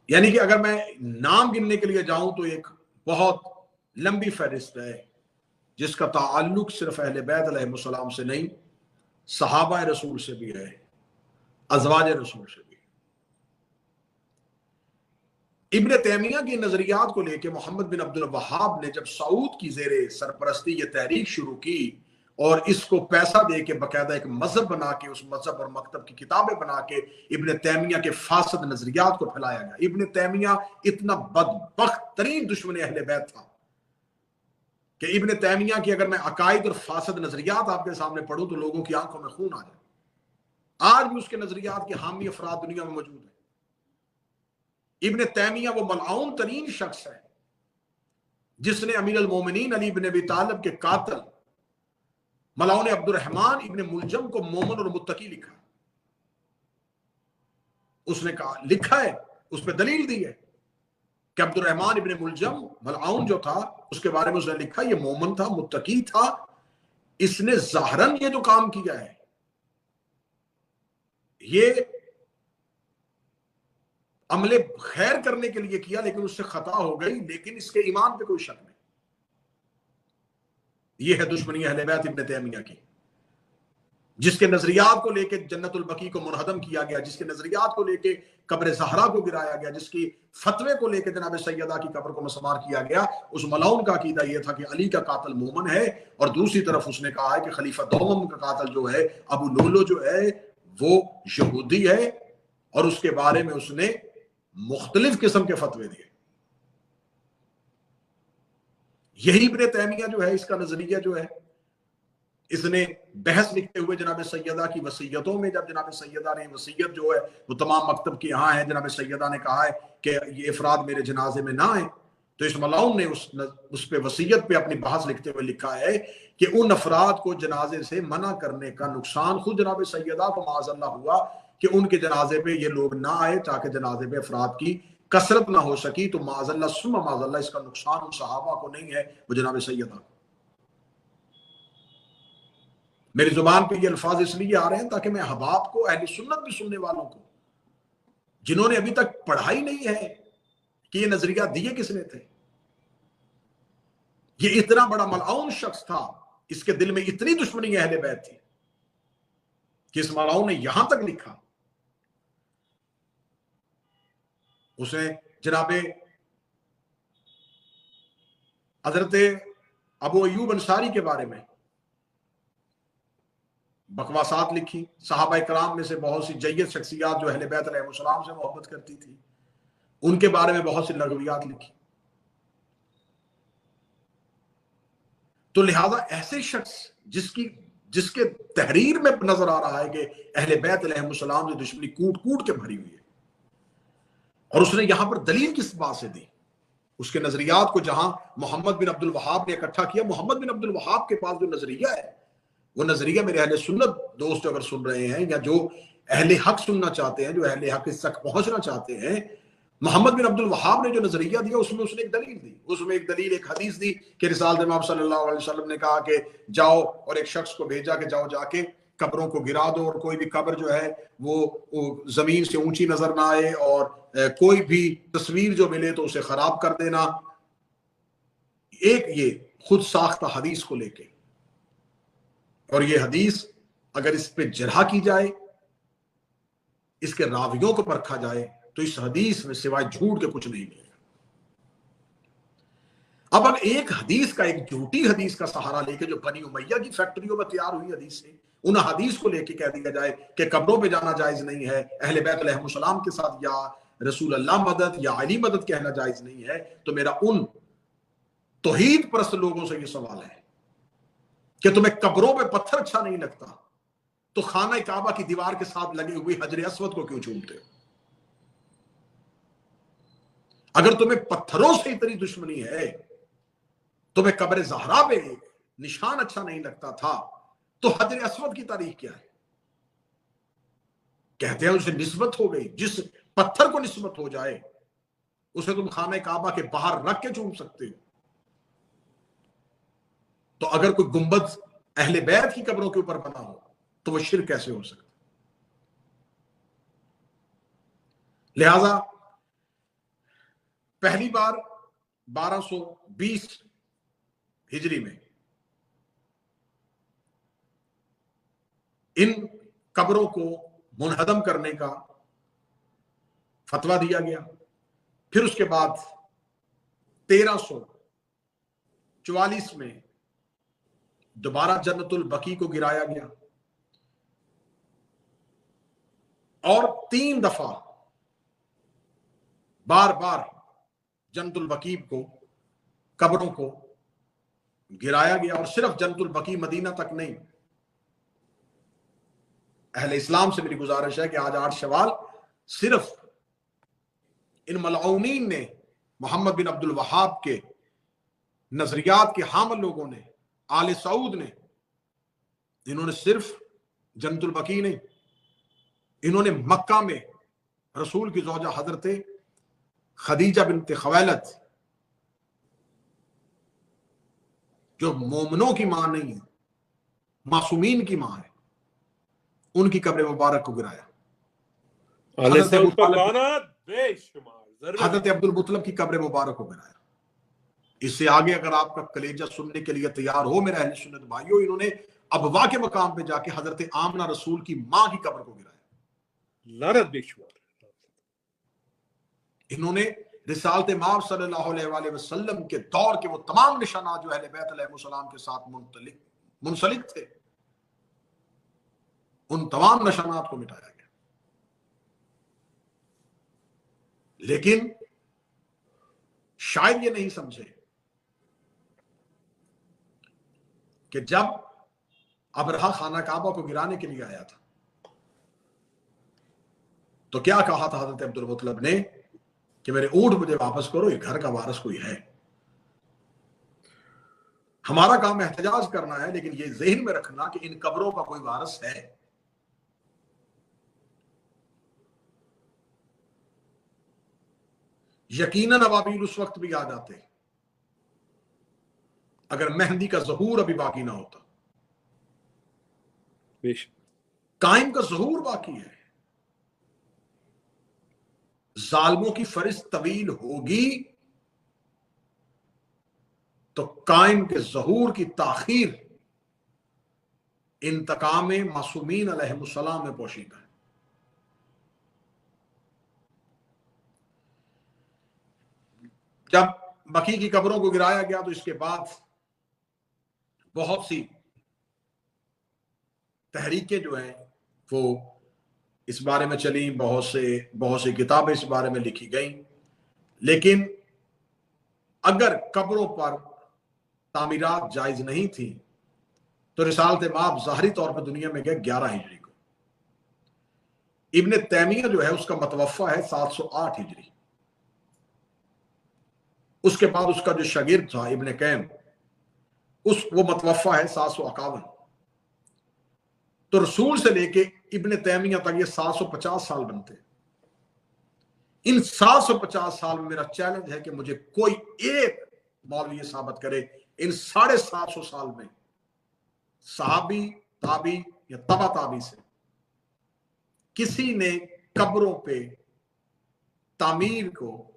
यानी कि अगर मैं नाम गिनने के लिए जाऊं तो एक बहुत लंबी फहरिस्त है जिसका ताल्लुक सिर्फ अहले बैत अलैहिमुस्सलाम से नहीं, सहाबा रसूल से भी है, अज़वाज रसूल से भी। इब्न तैमिया के नजरियात को लेकर मोहम्मद बिन अब्दुल वहाब ने जब सऊद की जेरे सरपरस्ती ये तहरीक शुरू की और इसको पैसा दे के बाकायदा एक मजहब बना के, उस मजहब और मकतब की किताबें बना के इब्न तैमिया के फासद नजरियात को फैलाया गया। इब्न तैमिया इतना बदबख्त तरीन दुश्मन अहले बैत था कि इब्न तैमिया की अगर मैं अकायद और फासद नजरियात आपके सामने पढ़ूं तो लोगों की आंखों में खून आ जाए। आज भी उसके नजरियात के हामी अफराद दुनिया में मौजूद है। इब्न तैमिया वो मलआउन तरीन शख्स है जिसने अमीर अल मोमिनीन अली इब्न अबी तालिब के कातिल मलआउन अब्दुर्रहमान इब्न मुलजम को मोमिन और मुत्तकी लिखा। उसने कहा, लिखा है, उस पर दलील दी है कि अब्दुर्रहमान इब्न मुलजम मलआउन जो था उसके बारे में उसने लिखा ये मोमिन था, मुत्तकी था, इसने ज़ाहरन ये जो काम किया है ये अमले खैर करने के लिए किया, लेकिन उससे खता हो गई, लेकिन इसके ईमान पे कोई शक नहीं। ये है दुश्मनी अहले बैत इब्न तैमिया की, जिसके नजरियात को लेके जन्नतुल बकी को मुनहदम किया गया, जिसके नजरियात को लेके कब्र ज़हरा को गिराया गया, जिसकी फतवे को लेके जनाब सैयदा की कब्र को मसमार किया गया। उस मलाउन का अकीदा यह था कि अली का कातिल मोमन है, और दूसरी तरफ उसने कहा है कि खलीफा दोम का कातिल जो है अबू लुलु जो है वो यहूदी है, और उसके बारे में उसने मुख्तलिफ किस्म के फतवे दिए। यही इब्न तैमिया जो है, इसका नजरिया जो है, इसने बहस लिखते हुए जनाब सैयदा की वसीयतों में, जब जनाब सैयदा ने वसीयत जो है वो तमाम मकतब की यहाँ है, जनाब सैयदा ने कहा है कि ये अफराद मेरे जनाजे में ना आए, तो इस मलाउन ने उस पे वसीयत पे अपनी बहस लिखते हुए लिखा है कि उन अफराद को जनाजे से मना करने का नुकसान खुद जनाब सैयदा को माज़अल्लाह हुआ कि उनके जनाजे पे ये लोग ना आए, ताकि जनाजे पे अफराद की कसरत ना हो सकी, तो माज़अल्लाह सुम्मा माज़अल्लाह इसका नुकसान उन सहाबा को नहीं है, वो जनाब सैयदा को। मेरी जुबान पे ये अल्फाज इसलिए आ रहे हैं ताकि मैं अहबाब को, अहले सुन्नत भी सुनने वालों को, जिन्होंने अभी तक पढ़ाई नहीं है कि ये नजरिया दिए किसने थे, ये इतना बड़ा मलआउन शख्स था, इसके दिल में इतनी दुश्मनी अहले बैत थी कि इस मलआउन ने यहां तक लिखा, उसे जनाबे हजरत अबू अय्यूब अंसारी के बारे में बकवासात लिखी। सहाबा इकराम में से बहुत सी जय्यद शख्सियात जो अहले बैत अलैहिस्सलाम से मोहब्बत करती थी, उनके बारे में बहुत सी लगवियात लिखी। तो लिहाजा ऐसे शख्स जिसके तहरीर में नजर आ रहा है कि अहले बैत अलैहिस्सलाम से दुश्मनी कूट कूट के भरी हुई है, और उसने यहां पर दलील किस बात से दी, उसके नजरियात को जहां मोहम्मद बिन अब्दुल वहाब ने इकट्ठा किया। मोहम्मद बिन अब्दुल वहाब के पास जो नजरिया है, वो नजरिया मेरे अहले सुन्नत दोस्त अगर सुन रहे हैं, या जो अहले हक सुनना चाहते हैं, जो अहले हक तक पहुंचना चाहते हैं, मोहम्मद बिन अब्दुल वहाब ने जो नजरिया दिया उसमें उसने एक दलील दी, उसमें एक दलील, एक हदीस दी कि रिसालत इमाम सल्लल्लाहु अलैहि वसल्लम ने कहा कि जाओ, और एक शख्स को भेजा कि जाओ जाके कब्रों को गिरा दो, और कोई भी कब्र जो है वो जमीन से ऊंची नजर ना आए, और कोई भी तस्वीर जो मिले तो उसे खराब कर देना। एक ये खुद साख्ता हदीस को लेके, और ये हदीस अगर इस पे जरह की जाए, इसके रावियों को परखा जाए तो इस हदीस में सिवाय झूठ के कुछ नहीं मिलेगा। अब अगर एक हदीस का, एक झूठी हदीस का सहारा लेके जो बनी उमैया की फैक्ट्रियों में तैयार हुई हदीस से, उन हदीस को लेके कह दिया जाए कि कब्रों पे जाना जायज नहीं है, अहले बैत अलैहिस्सलाम के साथ या रसूल अल्लाह मदद या अली मदद कहना जायज नहीं है, तो मेरा उन तौहीद परस्त लोगों से ये सवाल है कि तुम्हें कब्रों पे पत्थर अच्छा नहीं लगता तो खाना काबा की दीवार के साथ लगे हुए हजर अस्वद को क्यों चूमते हो? अगर तुम्हें पत्थरों से इतनी दुश्मनी है, तुम्हें कब्र ज़हरा पे निशान अच्छा नहीं लगता था, तो हजर अस्वद की तारीख क्या है? कहते हैं उसे निस्बत हो गई। जिस पत्थर को निस्बत हो जाए उसे तुम खाना काबा के बाहर रख के चूम सकते हो। तो अगर कोई गुंबद अहले बैत की कब्रों के ऊपर बना हो तो वह शिर्क कैसे हो सकता? लिहाजा पहली बार 1220 हिजरी में इन कब्रों को मुनहदम करने का फतवा दिया गया। फिर उसके बाद 1344 में दोबारा जन्नतुल बकी को गिराया गया और 3 दफा बार बार जन्नतुल बकी को, कब्रों को गिराया गया। और सिर्फ जन्नतुल बकी मदीना तक नहीं, अहले इस्लाम से मेरी गुजारिश है कि आज 8 शवाल सिर्फ इन मलऊनीन ने, मोहम्मद बिन अब्दुल वहाब के नजरियात के हामिल लोगों ने, आले सऊद ने, इन्होंने सिर्फ जन्नतुल बकी नहीं, इन्होंने मक्का में रसूल की ज़ौजा हजरत खदीजा बिन्त खवैलद, जो मोमिनों की मां नहीं है, मासूमीन की मां है, उनकी कब्र मुबारक को गिराया। हजरत अब्दुल मुत्तलिब की कब्र मुबारक को गिराया। इससे आगे अगर आपका कलेजा सुनने के लिए तैयार हो मेरे अहले सुन्नत भाइयों, इन्होंने अबवा के मकाम पे जाके हजरत आमना रसूल की मां की कब्र को गिराया। इन्होंने रिसालत माब सल्लल्लाहु अलैहि वसल्लम के दौर के वो तमाम निशानात जो अहले बैत अलैहिस्सलाम के साथ मुंसलिक थे, उन तमाम निशानात को मिटाया गया। लेकिन शायद ये नहीं समझे कि जब अबरहा खाना काबा को गिराने के लिए आया था तो क्या कहा था हजरत अब्दुल मुत्तलिब ने कि मेरे ऊंट मुझे वापस करो, ये घर का वारिस कोई है। हमारा काम एहतजाज करना है, लेकिन ये ज़हन में रखना कि इन कब्रों का कोई वारिस है। यकीनन अबाबील उस वक्त भी आ जाते अगर मेहंदी का ज़हूर अभी बाकी ना होता। कायम का ज़हूर बाकी है, जालिमों की फरिश्त तवील होगी तो कायम के ज़हूर की ताखीर इंतकाम मासूमीन अलैहिस्सलाम में पोशीदा है। जब बकी की कब्रों को गिराया गया तो इसके बाद बहुत सी तहरीकें जो हैं वो इस बारे में चली, बहुत से किताबें इस बारे में लिखी गई। लेकिन अगर कब्रों पर तामीरात जायज नहीं थी तो रिसालत माब ज़ाहरी तौर पर दुनिया में गए 11 हिजरी को। इब्ने तैमिया जो है उसका मतवफ़ा है 708 हिजरी। उसके बाद उसका जो शागिर्द था इब्ने कैम, वो मतवफ़ा है 751। तो रसूल से लेके इब्ने तैमिया तक ये 750 साल बनते। इन 750 साल में मेरा चैलेंज है कि मुझे कोई एक मौलवी ये साबित करे इन 750 साल में सहाबी, ताबी या तबा ताबी से किसी ने कब्रों पे तामीर को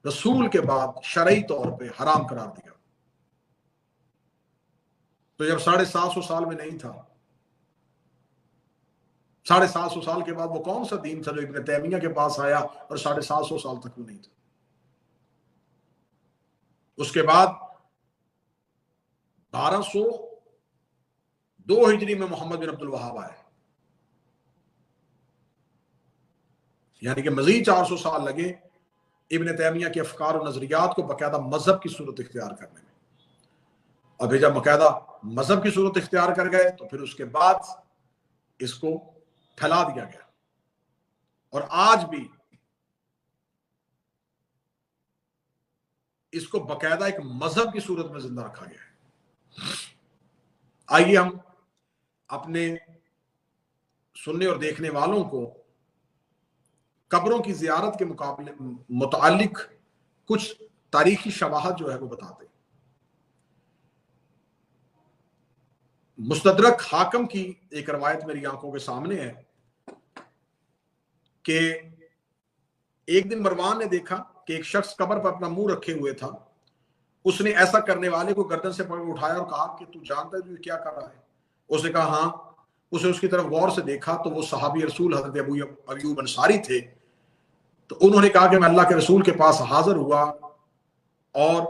रसूल के बाद शरई तौर पे हराम करार दिया। तो जब 750 साल में नहीं था 750 साल के बाद वो कौन सा दीन था जो इब्न तैमिया के पास आया और 750 साल तक वो नहीं था। उसके बाद 1202 हिजरी में मोहम्मद बिन अब्दुल वहाब आए, यानी कि मजीद 400 साल लगे इब्न तैमिया के अफकार और नजरियात को बाकायदा मजहब की सूरत इख्तियार करने में। और फिर जब बाकायदा मजहब की सूरत इख्तियार कर गए तो फिर उसके बाद इसको फैला दिया गया और आज भी इसको बाकायदा एक मजहब की सूरत में जिंदा रखा गया है। आइए हम अपने सुनने और देखने वालों को कब्रों की जियारत के मुकाबले मुतालिक कुछ तारीखी शवाहद जो है वो बताते हैं। मुस्तदरक हाकम की एक रवायत मेरी आंखों के सामने है कि एक दिन मरवान ने देखा कि एक शख्स कब्र पर अपना मुंह रखे हुए था। उसने ऐसा करने वाले को गर्दन से पकड़ उठाया और कहा कि तू जानता है तू क्या कर रहा है? उसने कहा हाँ। उसे उसकी तरफ गौर से देखा तो वो सहाबी रसूल हजरत अबू अय्यूब अंसारी थे। तो उन्होंने कहा कि मैं अल्लाह के रसूल के पास हाजिर हुआ और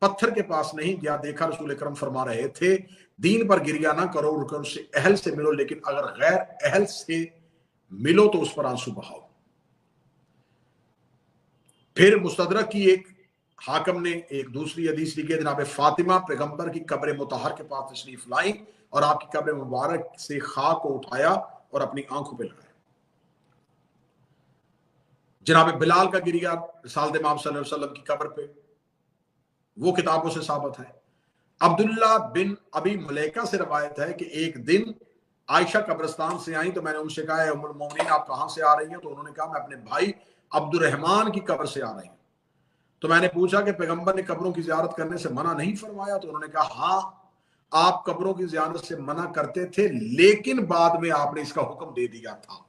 पत्थर के पास नहीं गया, देखा रसूल अकरम फरमा रहे थे दीन पर गिरिया ना करो, रुकर उससे अहल से मिलो, लेकिन अगर गैर अहल से मिलो तो उस पर आंसू बहाओ। फिर मुस्तदरक की एक हाकम ने एक दूसरी हदीस लिखी है, जनाब फातिमा पैगंबर की कब्र मुतहर के पास तशरीफ लाई और आपकी कब्र मुबारक से खाक को उठाया और अपनी आंखों पे लगाया। जनाब बिलाल का गिरिया रिसालत इमाम सल्लल्लाहु अलैहि वसल्लम की कब्र पे, वो किताबों से साबित है। अब्दुल्ला बिन अबी मलैका से रवायत है कि एक दिन आयशा कब्रिस्तान से आई तो मैंने उनसे कहा उम्मुल मोमिनीन आप कहां से आ रही हैं? तो उन्होंने कहा मैं अपने भाई अब्दुर्रहमान की कब्र से आ रही हूं। तो मैंने पूछा कि पैगंबर ने कब्रों की जियारत करने से मना नहीं फरमाया? तो उन्होंने कहा हाँ, आप कब्रों की जियारत से मना करते थे लेकिन बाद में आपने इसका हुक्म दे दिया था।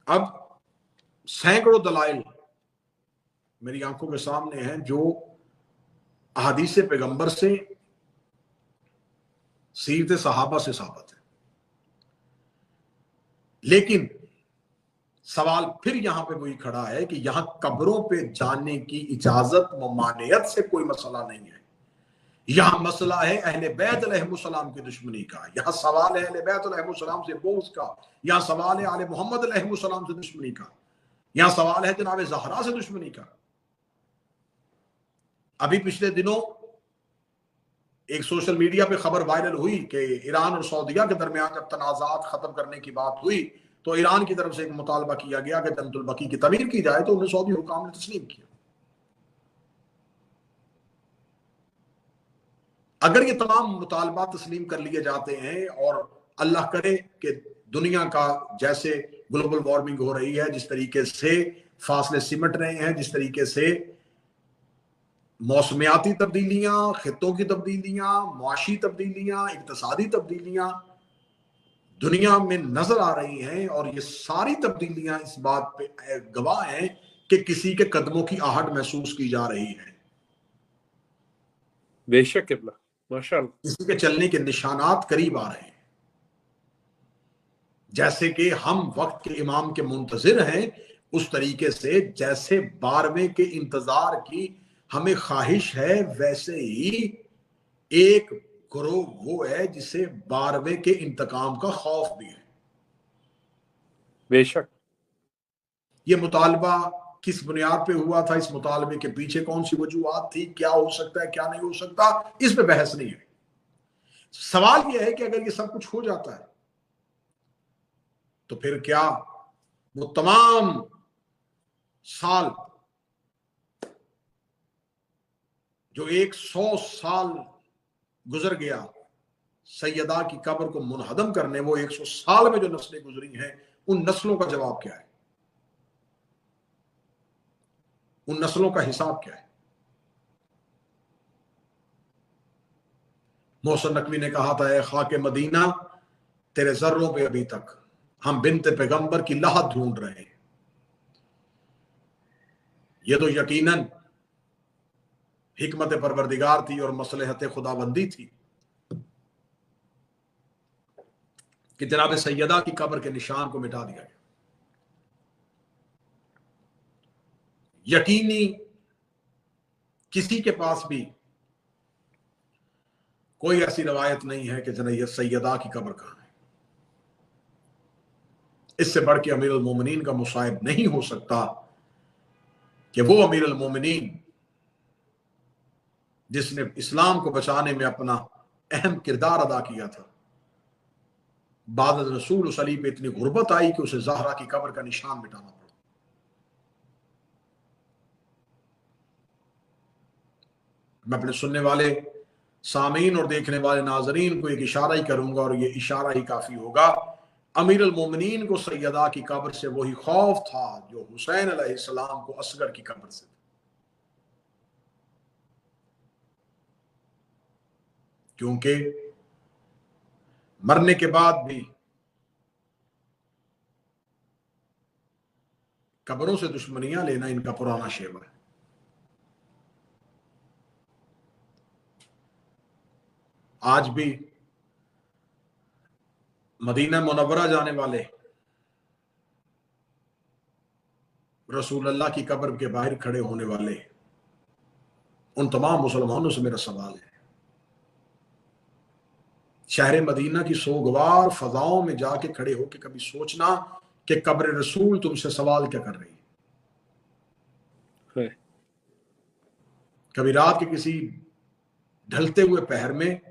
अब सैकड़ों दलाइल मेरी आंखों के सामने हैं जो अहादीस पैगंबर से, सीरत सहाबा से साबित है। लेकिन सवाल फिर यहां पे वही खड़ा है कि यहां कब्रों पे जाने की इजाजत ममानियत से कोई मसला नहीं है। यहां मसला है अहले बैत अलैहिस्सलाम की दुश्मनी का। यहां सवाल है अहले बैत अलैहिस्सलाम से बोझ का। यहां सवाल है आले मोहम्मद अलैहिस्सलाम से दुश्मनी का। यहां सवाल है जनाब ज़हरा से दुश्मनी का। अभी पिछले दिनों एक सोशल मीडिया पे खबर वायरल हुई कि ईरान और सऊदीया के दरमियान जब तनाज़ात खत्म करने की बात हुई तो ईरान की तरफ से एक मुतालबा किया गया कि जन्नतुल बकी की तमीर की जाए, तो उन्हें सऊदी हुकाम ने तस्लीम किया। अगर ये तमाम मुतालबा तस्लीम कर लिए जाते हैं और अल्लाह करे कि दुनिया का जैसे ग्लोबल वार्मिंग हो रही है, जिस तरीके से फासले सिमट रहे हैं, जिस तरीके से मौसमियाती तब्दीलियां, खित्तों की तब्दीलियां, मुआशी तब्दीलियां, इक्तसादी तब्दीलियां दुनिया में नजर आ रही हैं और ये सारी तब्दीलियां इस बात पे गवाह हैं कि किसी के कदमों की आहट महसूस की जा रही है। बेशक किबला, माशाअल्लाह, किसी के चलने के निशानात करीब आ रहे हैं। जैसे कि हम वक्त के इमाम के मुंतजिर हैं, उस तरीके से जैसे 12वें के इंतजार की हमें ख्वाहिश है, वैसे ही एक ग्रोह वो है जिसे 12वें के इंतकाम का खौफ भी है। बेशक। ये मुतालबा किस बुनियाद पे हुआ था, इस मुतालबे के पीछे कौन सी वजूहात थी, क्या हो सकता है क्या नहीं हो सकता, इस पे बहस नहीं है। सवाल यह है कि अगर ये सब कुछ हो जाता है तो फिर क्या वो तमाम साल जो 100 साल गुजर गया सैयदा की कब्र को मुनहदम करने, वो 100 साल में जो नस्लें गुजरी हैं, उन नस्लों का जवाब क्या है? उन नस्लों का हिसाब क्या है? मोहसिन नकवी ने कहा था, खाके मदीना तेरे जर्रों पे अभी तक हम बिन्ते पैगंबर की लहद ढूंढ रहे हैं। ये तो यकीनन हिकमत परवरदिगार थी और मसलहत खुदाबंदी थी। कि जनाब सैयदा की कब्र के निशान को मिटा दिया गया। यकीनी किसी के पास भी कोई ऐसी रवायत नहीं है कि जनाब सैयदा की कब्र कहां है। इससे बढ़ के अमीरुल मोमिनीन का मुसाहिब नहीं हो सकता कि वो अमीरुल मोमिनीन जिसने इस्लाम को बचाने में अपना अहम किरदार अदा किया था, बाद रसूल सली पे इतनी गुर्बत आई कि उसे ज़हरा की कब्र का निशान मिटाना पड़ा। मैं अपने सुनने वाले सामीन और देखने वाले नाजरीन को एक इशारा ही करूंगा, और ये इशारा ही काफी होगा। अमीरुल मोमिनीन को सैयदा की कब्र से वही खौफ था जो हुसैन अलैहिस्सलाम को असगर की कब्र से। क्योंकि मरने के बाद भी कब्रों से दुश्मनियां लेना इनका पुराना शेवा है। आज भी मदीना मुनव्वरा जाने वाले रसूल अल्लाह की कब्र के बाहर खड़े होने वाले उन तमाम मुसलमानों से मेरा सवाल है, शहर मदीना की सोगवार फजाओं में जाके खड़े होके कभी सोचना कि कब्र रसूल तुमसे सवाल क्या कर रही है। कभी रात के किसी ढलते हुए पहर में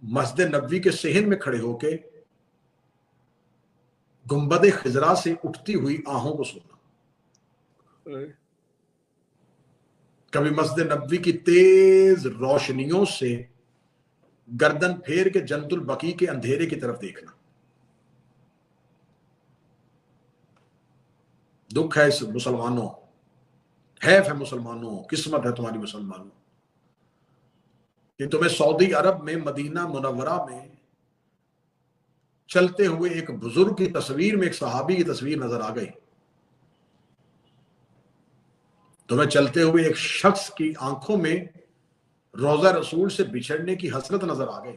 मस्जिद नबवी के सेहन में खड़े होके गुंबद खिजरा से उठती हुई आहों को सुनना। कभी मस्जिद नबवी की तेज रोशनियों से गर्दन फेर के जन्नतुल बकी के अंधेरे की तरफ देखना। दुख है इस मुसलमानों, हैफ है मुसलमानों, किस्मत है तुम्हारी मुसलमानों कि तुम्हें सऊदी अरब में मदीना मुनव्वरा में चलते हुए एक बुजुर्ग की तस्वीर में एक सहाबी की तस्वीर नजर आ गई। तुम्हें चलते हुए एक शख्स की आंखों में रोजा रसूल से बिछड़ने की हसरत नजर आ गई,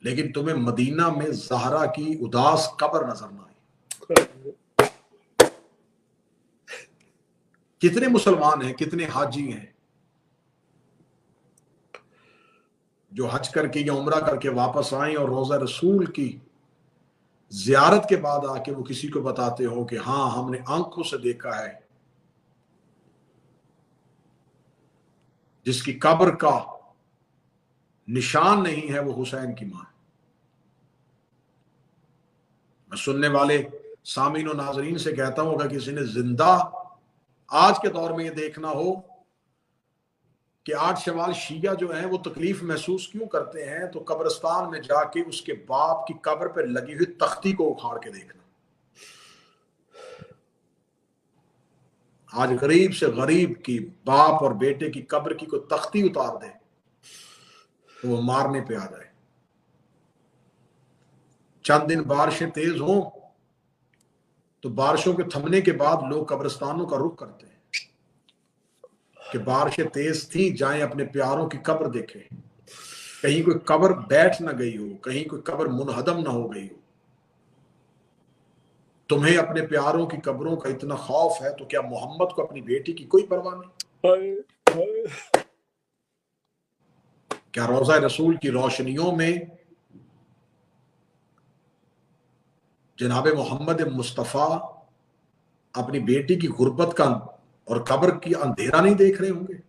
लेकिन तुम्हें मदीना में ज़हरा की उदास कब्र नजर ना आई। कितने मुसलमान हैं, कितने हाजी हैं जो हज करके या उम्रा करके वापस आए और रोजा रसूल की जियारत के बाद आके वो किसी को बताते हो कि हाँ हमने आंखों से देखा है जिसकी कब्र का निशान नहीं है वो हुसैन की मां। मैं सुनने वाले सामीन और नाजरीन से कहता हूं, अगर किसी ने जिंदा आज के दौर में ये देखना हो कि 8 शवाल शिया जो हैं वो तकलीफ महसूस क्यों करते हैं, तो कब्रिस्तान में जाके उसके बाप की कब्र पर लगी हुई तख्ती को उखाड़ के देखना। आज गरीब से गरीब की बाप और बेटे की कब्र की कोई तख्ती उतार दे तो वो मारने पे आ जाए। चंद दिन बारिशें तेज हों तो बारिशों के थमने के बाद लोग कब्रिस्तानों का रुख करते हैं कि बारिशें तेज थी, जाएं अपने प्यारों की कब्र देखें, कहीं कोई कब्र बैठ ना गई हो, कहीं कोई कब्र मुनहदम ना हो गई हो। तुम्हें अपने प्यारों की कब्रों का इतना खौफ है तो क्या मोहम्मद को अपनी बेटी की कोई परवाह नहीं? क्या रोजा रसूल की रोशनियों में जनाब मोहम्मद मुस्तफ़ा अपनी बेटी की गुर्बत का और कब्र की अंधेरा नहीं देख रहे होंगे?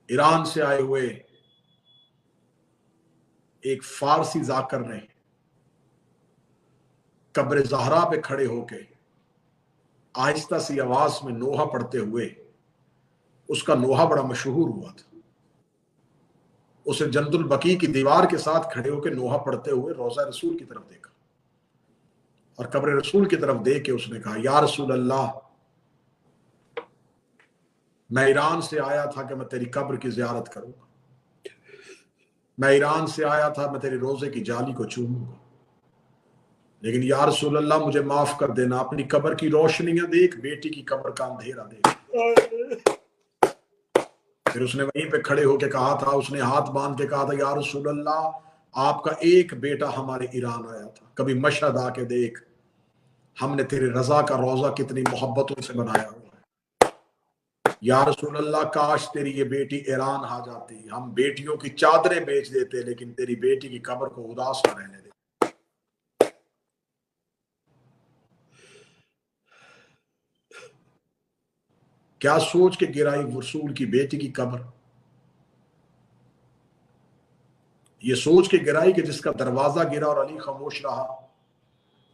ईरान से आए हुए एक फारसी जाकर ने कब्र ज़हरा पे खड़े होके आहिस्ता सी आवाज में नोहा पढ़ते हुए, उसका नोहा बड़ा मशहूर हुआ था। उसे जन्नतुल बकी की दीवार के साथ खड़े होकर नोहा पढ़ते हुए रोजा रसूल की तरफ देखा और कब्र रसूल की तरफ देख के उसने कहा, या रसूल अल्लाह, मैं ईरान से आया था कि मैं तेरी कब्र की जियारत करूंगा, मैं ईरान से आया था मैं तेरे रोजे की जाली को चूमूंगा, लेकिन या रसूल अल्लाह मुझे माफ कर देना, अपनी कब्र की रोशनियां देख, बेटी की कब्र का अंधेरा देख। फिर उसने वहीं पे खड़े होके कहा था, उसने हाथ बांध के कहा था, या रसूल अल्लाह आपका एक बेटा हमारे ईरान आया था, कभी मशहद आके देख, हमने तेरे रजा का रोजा कितनी मोहब्बतों से बनाया हुआ है। या रसूल अल्लाह काश तेरी ये बेटी ईरान आ जाती, हम बेटियों की चादरें बेच देते, लेकिन तेरी बेटी की कब्र को उदास न रहने दे। क्या सोच के गिराई रसूल की बेटी की कब्र, ये सोच के गिराई कि जिसका दरवाजा गिरा और अली खामोश रहा,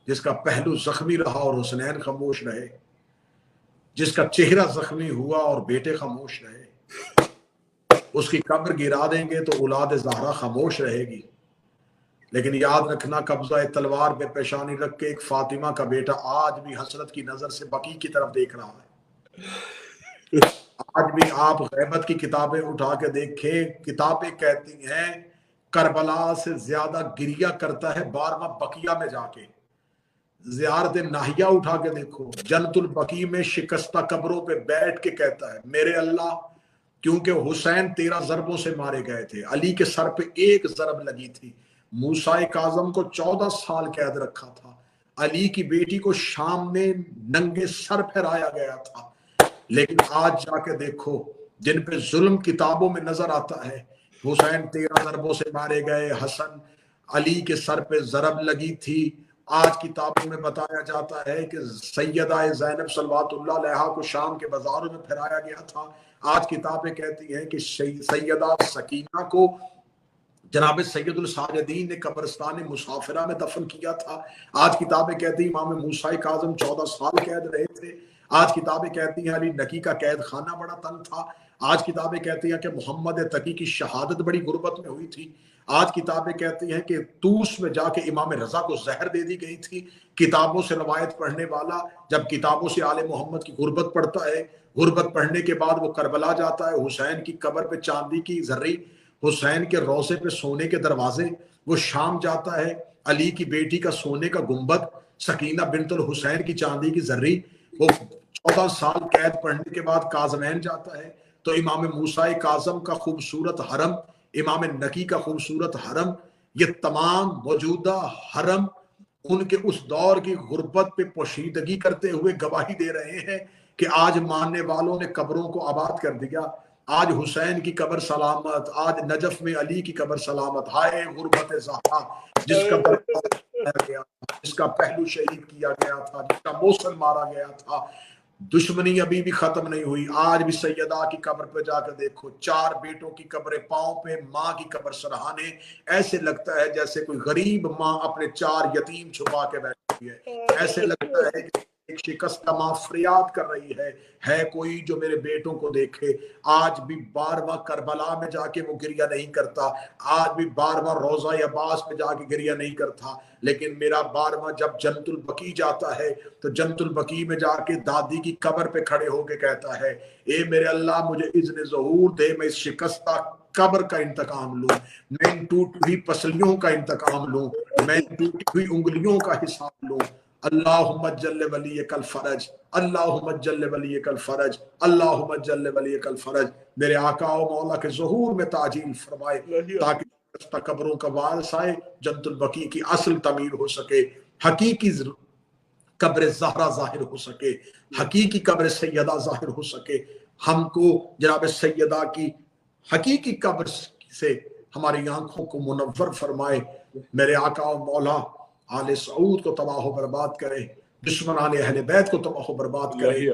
जिसका पहलू जख्मी रहा और हुसैन खामोश रहे, जिसका चेहरा जख्मी हुआ और बेटे खामोश रहे, उसकी कब्र गिरा देंगे तो औलाद ज़हरा खामोश रहेगी। लेकिन याद रखना, कब्जा तलवार पे पेशानी रख के एक फातिमा का बेटा आज भी हसरत की नजर से बकी की तरफ देख रहा है। आज भी आप गैबत की किताबें उठा के देखें, किताबें कहती हैं करबला से ज्यादा गिरिया करता है 12वां बकिया में जाके। ज़ियारत नाहिया उठा के देखो, जन्नतुल बकी में शिकस्ता कब्रों पे बैठ के कहता है, मेरे अल्लाह, क्योंकि हुसैन 13 जरबों से मारे गए थे, अली के सर पे एक जरब लगी थी, मूसा काज़म को 14 साल कैद रखा था, अली की बेटी को शाम में नंगे सर फहराया गया था, लेकिन आज जाके देखो जिन पे जुल्म किताबों में नजर आता है, हुसैन 13 जरबों से मारे गए, हसन अली के सर पे जरब लगी थी। आज किताबों में बताया जाता है कि सैयदा ज़ैनब सल्लल्लाहु अलैहा को शाम के बाजारों में फिराया गया था। आज किताबें कहती हैं कि सैयदा सकीना को जनाब सैयदुल साजिदीन ने कब्रिस्तान मुसाफिरा में दफन किया था। आज किताबें कहती हैं इमाम मूसा काज़म 14 साल कैद रहे थे। आज किताबें कहती हैं अली नकी का कैद खाना बड़ा तंग था। आज किताबें कहती हैं कि मोहम्मद तकी की शहादत बड़ी गुर्बत में हुई थी। आज किताबें कहती हैं कि तूस में जाके इमाम रजा को जहर दे दी गई थी। किताबों से रवायत पढ़ने वाला जब किताबों से आले मोहम्मद की गुर्बत पढ़ता है, गुर्बत पढ़ने के बाद वो करबला जाता है, हुसैन की कब्र पे चांदी की जर्री, हुसैन के रोजे पे सोने के दरवाजे, वो शाम जाता है, अली की बेटी का सोने का गुंबद, सकीना बिनतुल हुसैन की चांदी की जर्री, वो 14 साल कैद पढ़ने के बाद काज़मैन जाता है, तो इमाम मूसा काज़म का खूबसूरत हरम, इमाम नकी का खूबसूरत हरम, ये तमाम मौजूदा हरम उनके उस दौर की गुर्बत पे पोशीदगी करते हुए गवाही दे रहे हैं कि आज मानने वालों ने कब्रों को आबाद कर दिया। आज हुसैन की कब्र सलामत, आज नजफ में अली की कब्र सलामत। हाय गुर्बत ज़हरा, जिसका गया था, जिसका पहलू शहीद किया गया था, जिसका मौसल मारा गया था, दुश्मनी अभी भी खत्म नहीं हुई। आज भी सैयदा की कब्र पे जाकर देखो, 4 बेटों की कब्रें पांव पे, माँ की कब्र सरहाने, ऐसे लगता है जैसे कोई गरीब माँ अपने 4 यतीम छुपा के बैठी है। ऐसे लगता है कि एक शिकस्ता माँ फरियाद कर रही है कोई जो मेरे बेटों को देखे। आज भी 12वां करबला में जाके वो गिरिया नहीं करता, आज भी 12वां रोजा अब्बास में जाके गिरिया नहीं करता, लेकिन मेरा 12वां जब जन्नतुल बकी जाता है तो जन्नतुल बकी में जाके दादी की कब्र पे खड़े होके कहता है, ए मेरे अल्लाह मुझे इज़्न ज़हूर दे, मैं इस शिकस्ता कब्र का इंतकाम लूं, मैं इन टूटी हुई पसलियों का इंतकाम लूं, मैं इन टूटी हुई उंगलियों का हिसाब लूं। अल्लाहुम्मा जल्ल वलियकल फरज, अल्लाहुम्मा जल्ल वलियकल फरज, अल्लाहुम्मा जल्ल वलियकल फरज। मेरे आका और मौला के ज़हूर में ताजील फरमाए, ताकि कब्रों का वारिस आए, जन्नतुल बकी की असल तमीर हो सके, हकीकी कब्र ज़हरा जाहिर हो सके, हकीकी कब्र सैयदा जाहिर हो सके। हमको जनाब सैयदा की हकीकी कब्र से हमारी आंखों को मुनव्वर फरमाए। मेरे आका और मौला आले सऊद को तबाह बर्बाद करे, दुश्मन आले अहले बैत को तबाह बर्बाद करे।